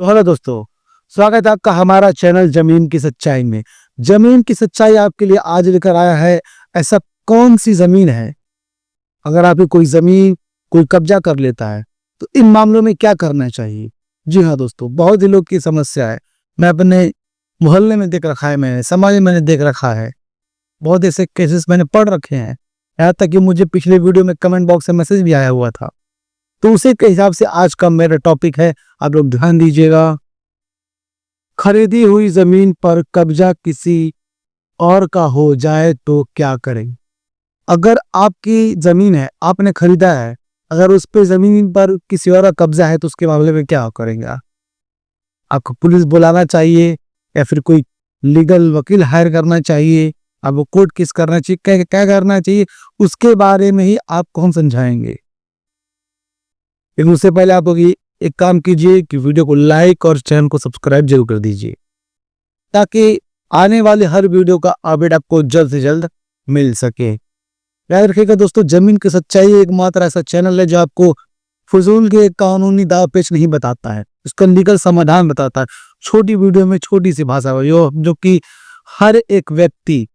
तो हेलो दोस्तों, स्वागत है आपका हमारा चैनल जमीन की सच्चाई में। जमीन की सच्चाई आपके लिए आज लेकर आया है। ऐसा कौन सी जमीन है, अगर आपकी कोई जमीन कोई कब्जा कर लेता है तो इन मामलों में क्या करना चाहिए। जी हाँ दोस्तों, बहुत ही लोग की समस्या है। मैं अपने मोहल्ले में देख रखा है, मैंने समाज में मैंने देख रखा है। बहुत ऐसे केसेस मैंने पढ़ रखे हैं। यहाँ तक कि मुझे पिछले वीडियो में कमेंट बॉक्स में मैसेज भी आया हुआ था। तो उसी के हिसाब से आज का मेरा टॉपिक है, आप लोग ध्यान दीजिएगा। खरीदी हुई जमीन पर कब्जा किसी और का हो जाए तो क्या करें। अगर आपकी जमीन है, आपने खरीदा है, अगर उस पे जमीन पर किसी और का कब्जा है तो उसके मामले में क्या करेंगे आप? आपको पुलिस बुलाना चाहिए या फिर कोई लीगल वकील हायर करना चाहिए? आपको कोर्ट केस करना चाहिए? क्या क्या करना चाहिए उसके बारे में ही आपको हम समझाएंगे। लेकिन उससे पहले आप लोग एक काम कीजिए कि वीडियो को लाइक और चैनल को सब्सक्राइब जरूर कर दीजिए, ताकि आने वाले हर वीडियो का अपडेट आपको जल्द से जल्द मिल सके। याद रखिएगा दोस्तों, जमीन की सच्चाई एकमात्र ऐसा चैनल है जो आपको फजूल के कानूनी दाव पेच नहीं बताता है, इसका लीगल समाधान बताता है। छोटी वीडियो में छोटी सी भाषा में जो कि हर एक व्यक्ति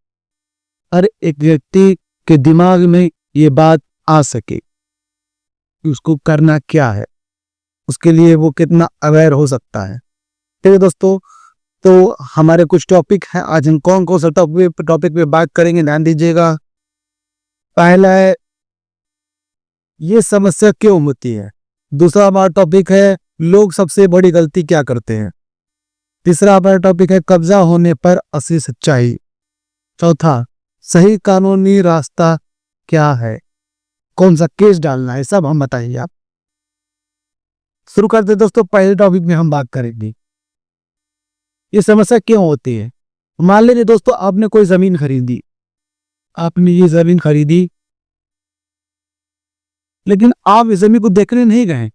के दिमाग में ये बात आ सके कि उसको करना क्या है, उसके लिए वो कितना अवेयर हो सकता है। ठीक है दोस्तों, तो हमारे कुछ टॉपिक हैं। आज हम कौन कौन सा टॉपिक पे बात करेंगे, ध्यान दीजिएगा। पहला है, ये समस्या क्यों होती है। दूसरा हमारा टॉपिक है, लोग सबसे बड़ी गलती क्या करते हैं। तीसरा हमारा टॉपिक है, कब्जा होने पर असली सच्चाई। चौथा, सही कानूनी रास्ता क्या है, कौन सा केस डालना है, सब हम बताइए आप। शुरू करते दोस्तों, पहले टॉपिक में हम बात करेंगे ये समस्या क्यों होती है। मान लीजिए दोस्तों, आपने कोई जमीन खरीदी, आपने ये जमीन खरीदी, लेकिन आप इस जमीन को देखने नहीं गए।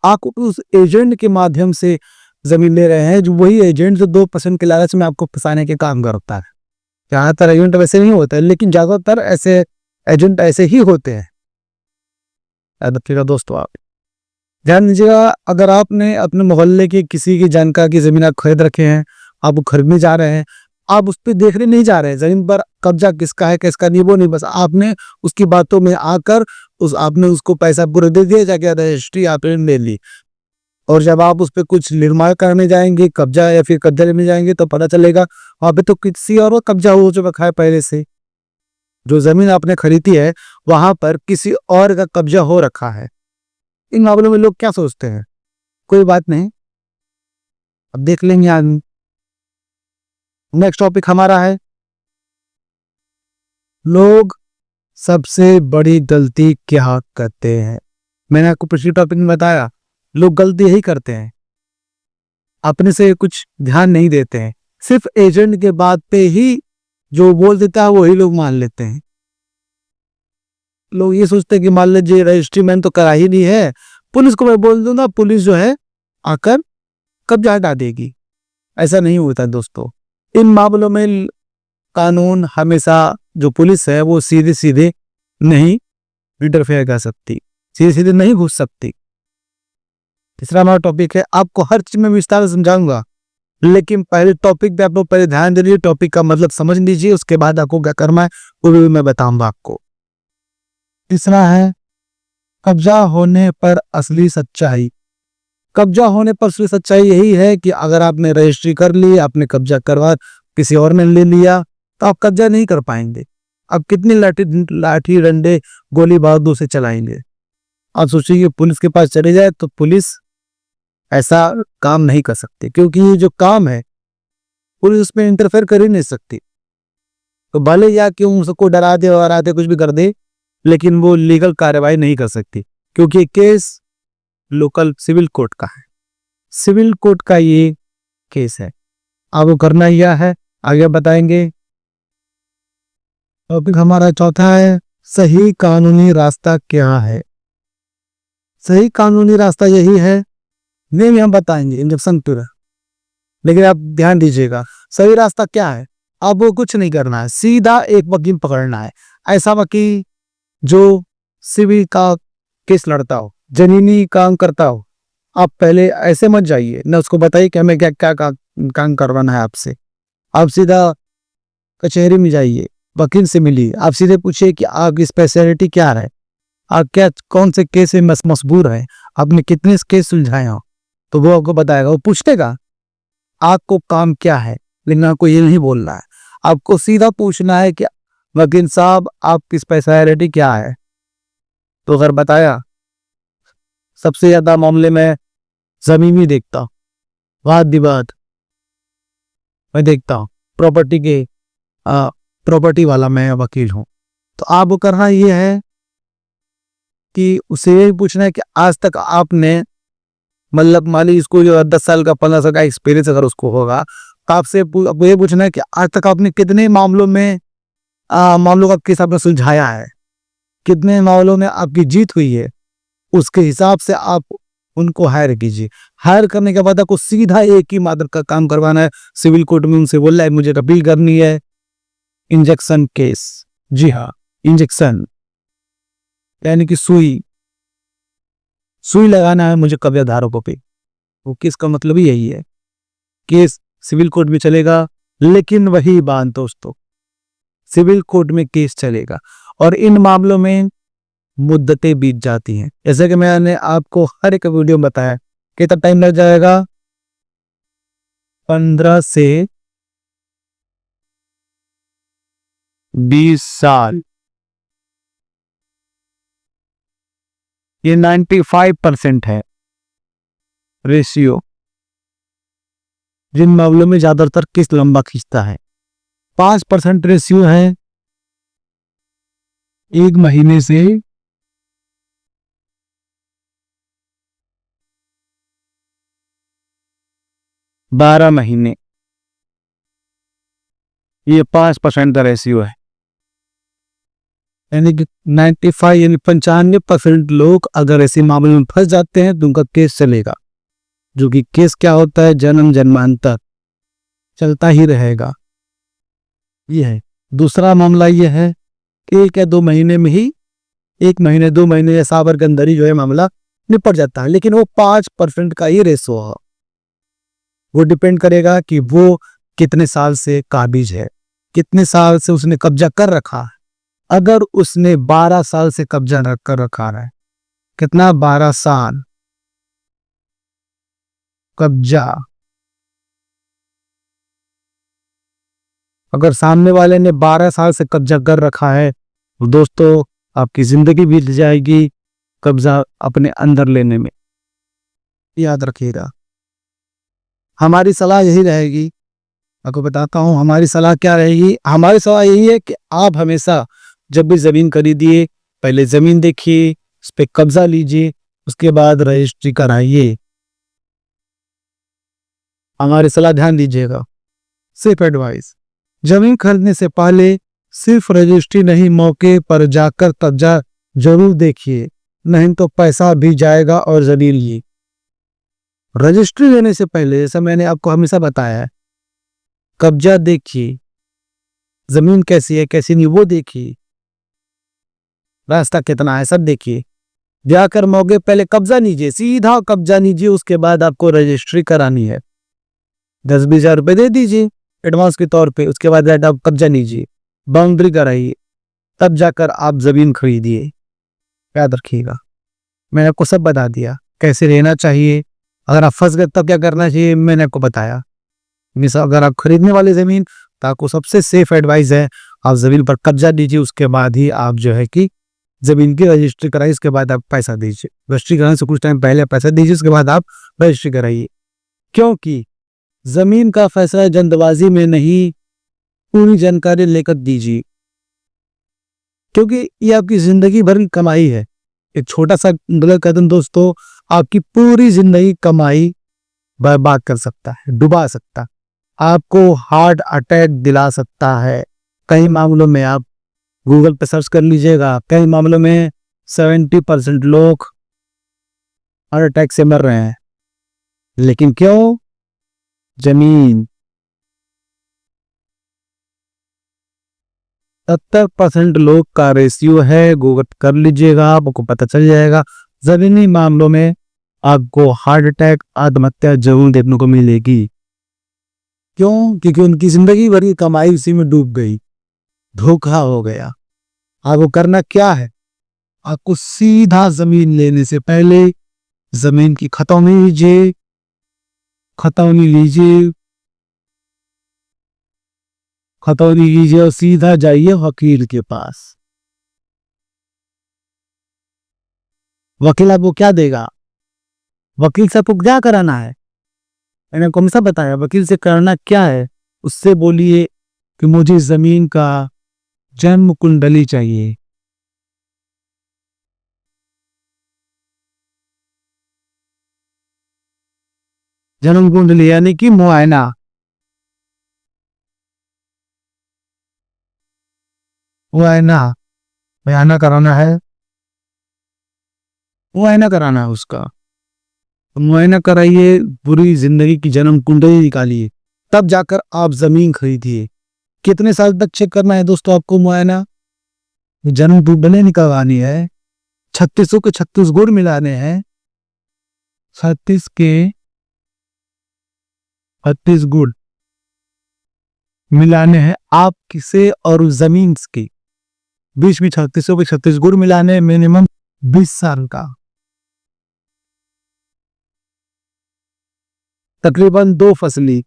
आप उस एजेंट के माध्यम से जमीन ले रहे हैं, जो वही एजेंट जो 2% के लालच में आपको फंसाने के काम करता है। ज्यादातर एजेंट वैसे नहीं होता है, लेकिन ज्यादातर ऐसे एजेंट ऐसे ही होते हैं। याद रखिएगा दोस्तों, आप ध्यान दीजिएगा। अगर आपने अपने मोहल्ले के किसी की जानकार की जमीन आप खरीद रखे हैं, आप खरीदने जा रहे हैं, आप उस पर देखने नहीं जा रहे हैं जमीन पर कब्जा किसका है किसका नहीं, वो नहीं, बस आपने उसकी बातों में आकर आपने उसको पैसा पूरा दे दिया, जाके रजिस्ट्री आपने ले ली। और जब आप उस पर कुछ निर्माण करने जाएंगे, कब्जा या फिर कब्जा लेने जाएंगे, तो पता चलेगा वहां पे तो किसी और का कब्जा हो चुका है पहले से। जो जमीन आपने खरीदी है वहां पर किसी और का कब्जा हो रखा है। इन मामलों में लोग क्या सोचते हैं, कोई बात नहीं, अब देख लेंगे आज। नेक्स्ट टॉपिक हमारा है, लोग सबसे बड़ी गलती क्या करते हैं। मैंने आपको पिछले टॉपिक में बताया, लोग गलती यही करते हैं, अपने से कुछ ध्यान नहीं देते हैं, सिर्फ एजेंट के बात पे ही जो बोल देता है वही लोग मान लेते हैं। लोग ये सोचते हैं कि मान लीजिए रजिस्ट्री मैंने तो करा ही नहीं है, पुलिस को मैं बोल दूंगा, पुलिस जो है आकर कब्जा हटा देगी। ऐसा नहीं होता दोस्तों। इन मामलों में कानून हमेशा, जो पुलिस है वो सीधे सीधे नहीं इंटरफेयर कर सकती, सीधे सीधे नहीं घुस सकती। तीसरा हमारा टॉपिक है, आपको हर चीज में विस्तार से समझाऊंगा, लेकिन पहले टॉपिक पे आप लोग पहले ध्यान दे लीजिए, टॉपिक का मतलब समझ लीजिए, उसके बाद आपको क्या करना है वो भी मैं बताऊंगा आपको। तीसरा है, कब्जा होने पर असली सच्चाई। कब्जा होने पर असली सच्चाई यही है कि अगर आपने रजिस्ट्री कर ली, आपने कब्जा करवा किसी और ने ले लिया, तो आप कब्जा नहीं कर पाएंगे। आप कितनी लाठी डंडे गोली बारूद से चलाएंगे। आप सोचिए पुलिस के पास चले जाए तो पुलिस ऐसा काम नहीं कर सकती, क्योंकि ये जो काम है पुलिस उसमें इंटरफेयर कर ही नहीं सकती। तो भले या क्यों उसको डरा दे और आते कुछ भी कर दे, लेकिन वो लीगल कार्रवाई नहीं कर सकती, क्योंकि ये केस लोकल सिविल कोर्ट का है। सिविल कोर्ट का ये केस है। आपको करना यह है, आगे बताएंगे। टॉपिक हमारा चौथा है, सही कानूनी रास्ता क्या है। सही कानूनी रास्ता यही है, नहीं हम बताएंगे इंजेक्शन पूरा, लेकिन आप ध्यान दीजिएगा। सही रास्ता क्या है, आपको कुछ नहीं करना है, सीधा एक वकील पकड़ना है। ऐसा वकील जो सिविल का केस लड़ता हो, जमीनी काम करता हो, आप पहले ऐसे मत जाइए, ना उसको बताइए कि हमें क्या क्या काम करवाना है आपसे। आप सीधा कचहरी में जाइए, वकील से मिलिए, आप सीधे पूछिए कि आपकी स्पेशलिटी क्या है, आप क्या कौन से केस में मशहूर है, आपने कितने केस सुलझाए हो, तो वो आपको बताएगा। वो पूछेगा आपको काम क्या है, लेकिन आपको ये नहीं बोलना है। आपको सीधा पूछना है कि वकील साहब आपकी स्पेशलिटी क्या है। तो अगर बताया, सबसे ज्यादा मामले में जमीनी देखता हूँ, वाद विवाद मैं देखता हूँ, प्रॉपर्टी के प्रॉपर्टी वाला मैं वकील हूँ। तो आपको करना ये है कि उसे ये पूछना है कि आज तक आपने, मतलब मान लीजिए इसको जो 10 साल का 15 साल का एक्सपीरियंस अगर उसको होगा, तो आपसे आपको ये पूछना है कि आज तक आपने कितने मामलों में मामलों का केस आपने सुलझाया है, कितने मामलों में आपकी जीत हुई है। उसके हिसाब से आप उनको हायर कीजिए। हायर करने के बाद आपको सीधा एक ही मात्र का काम करवाना है। सिविल कोर्ट में उनसे बोलना है मुझे अपील करनी है इंजेक्शन केस। जी हाँ, इंजेक्शन यानी कि सुई सुई लगाना है मुझे कब्जाधारकों पे। वो केस का मतलब ही यही है। केस सिविल कोर्ट में चलेगा, लेकिन वही बात दोस्तों, सिविल कोर्ट में केस चलेगा और इन मामलों में मुद्दतें बीत जाती हैं। जैसे कि मैंने आपको हर एक वीडियो में बताया, कितना टाइम लग जाएगा, 15 से 20 साल। ये 95% है रेशियो, जिन मामलों में ज्यादातर केस लंबा खींचता है। 5% रेशियो है 1 महीने से 12 महीने, ये 5% का रेशियो है। यानी कि 95 यानी 95% लोग अगर ऐसे मामले में फंस जाते हैं तो उनका केस चलेगा, जो कि केस क्या होता है, जन्म जन्मांतर चलता ही रहेगा। ये है। दूसरा मामला ये है कि 1 या 2 महीने में ही, 1 महीने 2 महीने या साबर के अंदर ही जो है मामला निपट जाता है। लेकिन वो 5% का ही रेशो है। वो डिपेंड करेगा कि वो कितने साल से काबिज है, कितने साल से उसने कब्जा कर रखा है। अगर उसने 12 साल से कब्जा कर रखा है, कितना, 12 साल कब्जा, अगर सामने वाले ने 12 साल से कब्जा कर रखा है तो दोस्तों आपकी जिंदगी बीत जाएगी कब्जा अपने अंदर लेने में। याद रखिएगा, हमारी सलाह यही रहेगी। आपको बताता हूं हमारी सलाह क्या रहेगी। हमारी सलाह यही है कि आप हमेशा जब भी जमीन खरीदिए, पहले जमीन देखिए, उस पर कब्जा लीजिए, उसके बाद रजिस्ट्री कराइए। हमारी सलाह ध्यान दीजिएगा, सिर्फ एडवाइस। जमीन खरीदने से पहले सिर्फ रजिस्ट्री नहीं, मौके पर जाकर कब्जा जरूर देखिए, नहीं तो पैसा भी जाएगा और जमीन ही। रजिस्ट्री लेने से पहले, जैसा मैंने आपको हमेशा बताया है, कब्जा देखिए, जमीन कैसी है कैसी नहीं वो देखिए, रास्ता कितना है सब देखिए। जाकर मौके पहले कब्जा लीजिए, सीधा कब्जा लीजिए, उसके बाद आपको रजिस्ट्री करानी है। 10-20 हजार रुपए दे दीजिए एडवांस के तौर पे, उसके बाद आप कब्जा लीजिए, बाउंड्री कराइए, तब जाकर आप जमीन खरीदिए। याद रखिएगा, मैंने आपको सब बता दिया कैसे रहना चाहिए। अगर आप फंस गए तब क्या करना चाहिए मैंने आपको बताया। अगर आप खरीदने वाले जमीन, तो आपको सबसे सेफ एडवाइस है आप जमीन पर कब्जा दीजिए, उसके बाद ही आप जो है कि जमीन की रजिस्ट्री कराइए, उसके बाद आप पैसा दीजिए। रजिस्ट्री कराने से कुछ टाइम पहले पैसा दीजिए, उसके बाद आप रजिस्ट्री कराइए। क्योंकि जमीन का फैसला जल्दबाजी में नहीं, पूरी जानकारी लेकर दीजिए, क्योंकि ये आपकी जिंदगी भर की कमाई है। एक छोटा सा गलत कदम दोस्तों आपकी पूरी जिंदगी कमाई बर्बाद कर सकता है, डुबा सकता है, आपको हार्ट अटैक दिला सकता है। कई मामलों में आप गूगल पे सर्च कर लीजिएगा, कई मामलों में 70% लोग हार्ट अटैक से मर रहे हैं। लेकिन क्यों? जमीन। 70% लोग का रेशियो है, गूगल कर लीजिएगा, आपको पता चल जाएगा। जमीनी मामलों में आपको हार्ट अटैक, आत्महत्या जरूर देखने को मिलेगी। क्यों? क्योंकि उनकी जिंदगी भर की कमाई उसी में डूब गई, धोखा हो गया। आपको करना क्या है? आपको सीधा जमीन लेने से पहले जमीन की खतौनी लीजिए, खतौनी लीजिए, खतौनी लीजिए और सीधा जाइए वकील के पास। वकील आपको क्या देगा? वकील से आपको क्या कराना है? मैंने कौन सा बताया? वकील से करना क्या है? उससे बोलिए कि मुझे जमीन का जन्म कुंडली चाहिए। जन्म कुंडली यानी कि मुआयना। मुआयना मुआयना कराना है, मुआयना कराना है उसका। तो मुआयना कराइए, पूरी जिंदगी की जन्म कुंडली निकालिए, तब जाकर आप जमीन खरीदिए। कितने साल तक चेक करना है दोस्तों आपको मुआयना? जन्म कुंडली निकलवानी है, 36 के 36 गुण मिलाने हैं, 36 के 36 गुण मिलाने हैं आप किसे और उस जमीन के बीच में। 36 के 36 गुण मिलाने मिनिमम 20 साल का, तकरीबन 2 फसली।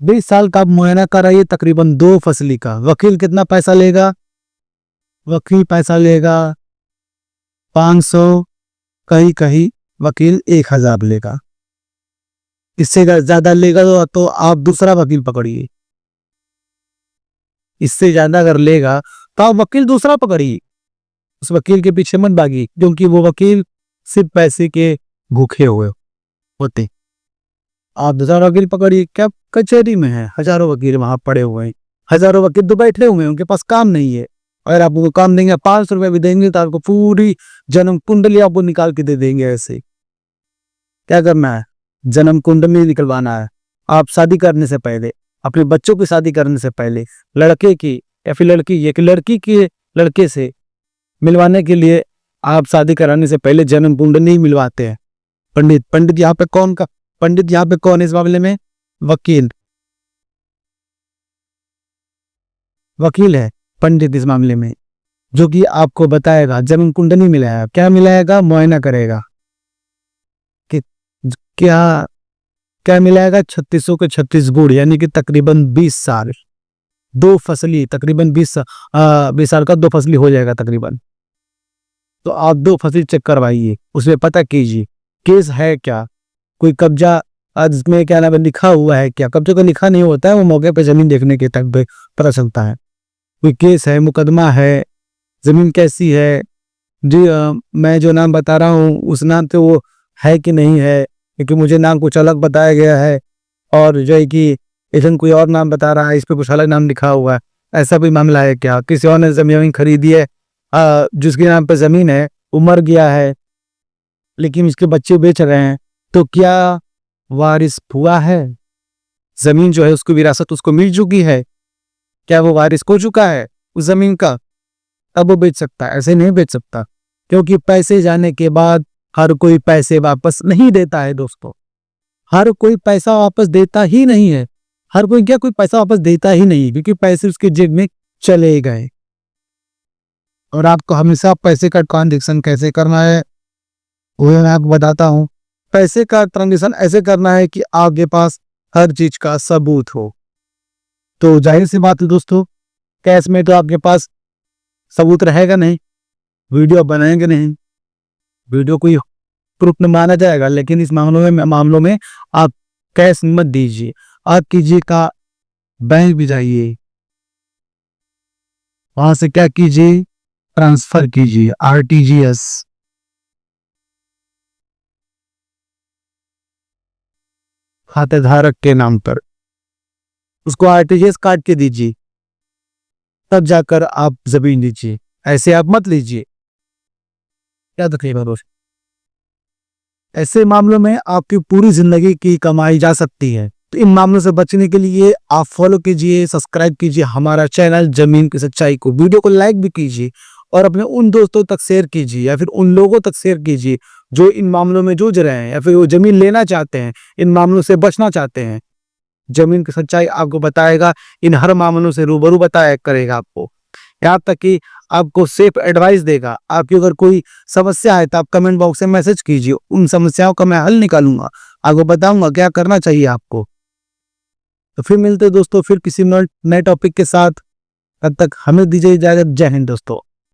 20 साल का आप मुआयना कराइए, तकरीबन 2 फसली का। वकील कितना पैसा लेगा? वकील पैसा लेगा 500, कहीं कहीं वकील 1000 लेगा। इससे अगर ज्यादा लेगा तो आप दूसरा वकील पकड़िए। इससे ज्यादा अगर लेगा तो आप वकील दूसरा पकड़िए। उस वकील के पीछे मत भागिए, क्योंकि वो वकील सिर्फ पैसे के भूखे हुए होते। आप दूसरा वकील पकड़िए। क्या कचहरी में है हजारों वकील वहां पड़े हुए हैं, हजारों वकील तो बैठे हुए हैं, उनके पास काम नहीं है। अगर आप उनको काम देंगे, 500 रुपए भी देंगे तो आपको पूरी जन्म कुंडली आपको निकाल के दे देंगे। ऐसे क्या करना है? जन्म कुंडली निकलवाना है। आप शादी करने से पहले, अपने बच्चों की शादी करने से पहले, लड़के की या फिर लड़की के लड़के से मिलवाने के लिए आप शादी कराने से पहले जन्म कुंडली मिलवाते हैं। पंडित यहाँ पे कौन का पंडित यहाँ पे कौन है इस मामले में? वकील। वकील है पंडित इस मामले में, जो कि आपको बताएगा जन्म कुंडली मिलाएगा। क्या मिलाएगा? मुआयना करेगा कि क्या क्या मिलाएगा? 36 के 36 गुण यानी कि तकरीबन 20 साल, 2 फसली, तकरीबन 20 साल का 2 फसली हो जाएगा तकरीबन। तो आप 2 फसली चेक करवाइए, उसमें पता कीजिए केस है क्या, कोई कब्जा इसमें क्या नाम लिखा हुआ है क्या। कब्जे का लिखा नहीं होता है, वो मौके पे जमीन देखने के तक पता चलता है। कोई केस है, मुकदमा है, जमीन कैसी है जी। मैं जो नाम बता रहा हूँ उस नाम पे वो है कि नहीं है, क्योंकि मुझे नाम कुछ अलग बताया गया है और जो है कि एजेंट कोई और नाम बता रहा है, इस पे कुछ अलग नाम लिखा हुआ है। ऐसा भी मामला है क्या? किसी और ने जमीन खरीदी है, जिसके नाम पे जमीन है वो मर गया है लेकिन इसके बच्चे बेच रहे हैं, तो क्या वारिस हुआ है? जमीन जो है उसको विरासत उसको मिल चुकी है, क्या वो वारिस हो चुका है उस जमीन का? अब वो बेच सकता है? ऐसे नहीं बेच सकता, क्योंकि पैसे जाने के बाद हर कोई पैसे वापस नहीं देता है दोस्तों। हर कोई पैसा वापस देता ही नहीं है। हर कोई क्या कोई पैसा वापस देता ही नहीं, क्योंकि पैसे उसके जेब में चले गए। और आपको हमेशा पैसे का ट्रांजेक्शन कैसे करना है वो मैं आपको बताता हूँ। पैसे का ट्रांजेक्शन ऐसे करना है कि आपके पास हर चीज का सबूत हो। तो जाहिर सी बात है दोस्तों, कैश में तो आपके पास सबूत रहेगा नहीं, वीडियो बनाएंगे नहीं, वीडियो कोई प्रूफ में माना जाएगा। लेकिन इस मामलों में आप कैश मत दीजिए, आप कीजिए का बैंक भी जाइए, वहां से क्या कीजिए, ट्रांसफर कीजिए, आरटीजीएस। खाते धारक के नाम पर उसको आरटीजीएस काट के दीजिए, तब जाकर आप जमीन लीजिए। ऐसे आप मत लीजिए। क्या तकलीफ है दोस्त? ऐसे मामलों में आपकी पूरी जिंदगी की कमाई जा सकती है। तो इन मामलों से बचने के लिए आप फॉलो कीजिए, सब्सक्राइब कीजिए हमारा चैनल जमीन की सच्चाई को, वीडियो को लाइक भी कीजिए और अपने उन दोस्तों तक शेयर कीजिए या फिर उन लोगों तक शेयर कीजिए जो इन मामलों में जूझ रहे हैं या फिर वो जमीन लेना चाहते हैं, इन मामलों से बचना चाहते हैं। जमीन की सच्चाई आपको बताएगा, इन हर मामलों से रूबरू बताया करेगा आपको, यहाँ तक कि आपको सेफ एडवाइस देगा। आपकी अगर कोई समस्या है तो आप कमेंट बॉक्स में मैसेज कीजिए, उन समस्याओं का मैं हल निकालूंगा, आपको बताऊंगा क्या करना चाहिए आपको। तो फिर मिलते हैं दोस्तों, फिर किसी नए टॉपिक के साथ। तब तक हमें दीजिए इजाजत। जय हिंद दोस्तों।